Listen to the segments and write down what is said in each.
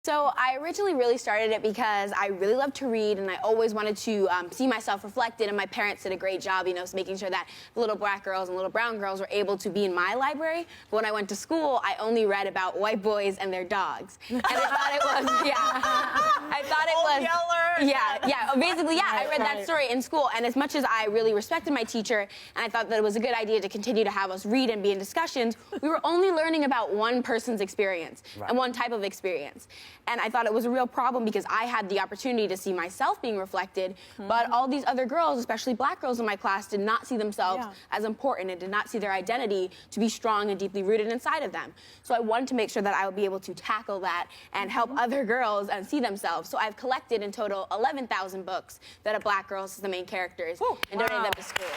So I originally really started it because I really love to read, and I always wanted to see myself reflected, and my parents did a great job, making sure that the little black girls and little brown girls were able to be in my library. But when I went to school, I only read about white boys and their dogs. And I thought it was, I thought it was, basically, I read that story in school, and as much as I really respected my teacher, and I thought that it was a good idea to continue to have us read and be in discussions, we were only learning about one person's experience and one type of experience. And I thought it was a real problem because I had the opportunity to see myself being reflected, but all these other girls, especially black girls in my class, did not see themselves as important and did not see their identity to be strong and deeply rooted inside of them. So I wanted to make sure that I would be able to tackle that and help other girls and see themselves. So I've collected in total 11,000 books that have black girls as the main characters and donated them to school.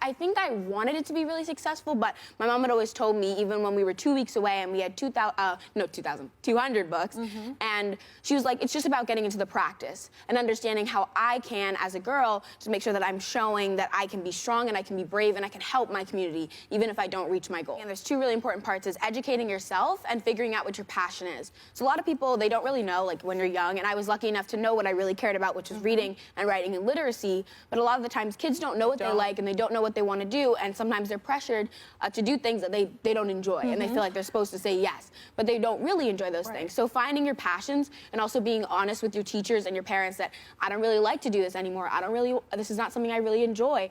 I think I wanted it to be really successful, but my mom had always told me, even when we were 2 weeks away and we had 200 books, and she was like, it's just about getting into the practice and understanding how I can, as a girl, just make sure that I'm showing that I can be strong and I can be brave and I can help my community, even if I don't reach my goal. And there's two really important parts, is educating yourself and figuring out what your passion is. So a lot of people, they don't really know, like when you're young, and I was lucky enough to know what I really cared about, which was reading and writing and literacy, but a lot of the times kids don't know what they like and they don't know what they want to do, and sometimes they're pressured to do things that they don't enjoy, and they feel like they're supposed to say yes, but they don't really enjoy those things. So finding your passions and also being honest with your teachers and your parents that I don't really like to do this anymore, this is not something I really enjoy,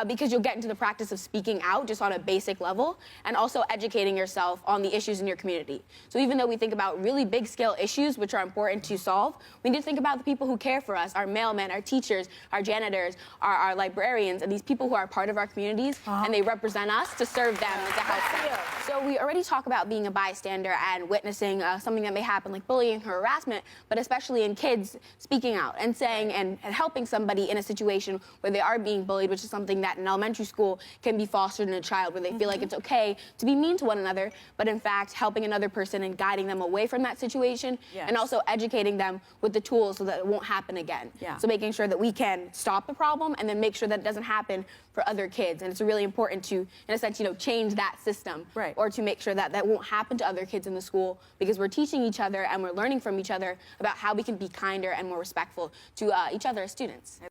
because you'll get into the practice of speaking out just on a basic level, and also educating yourself on the issues in your community. So even though we think about really big scale issues which are important to solve, we need to think about the people who care for us, our mailmen, our teachers, our janitors, our librarians, and these people who are part of our communities, and they represent us to serve them and to help them. So we already talk about being a bystander and witnessing something that may happen, like bullying or harassment, but especially in kids speaking out and saying and helping somebody in a situation where they are being bullied, which is something that in elementary school can be fostered in a child, where they feel like it's okay to be mean to one another, but in fact helping another person and guiding them away from that situation, and also educating them with the tools so that it won't happen again. So making sure that we can stop the problem and then make sure that it doesn't happen for other kids. And it's really important to, in a sense, change that system, or to make sure that that won't happen to other kids in the school, because we're teaching each other and we're learning from each other about how we can be kinder and more respectful to each other as students.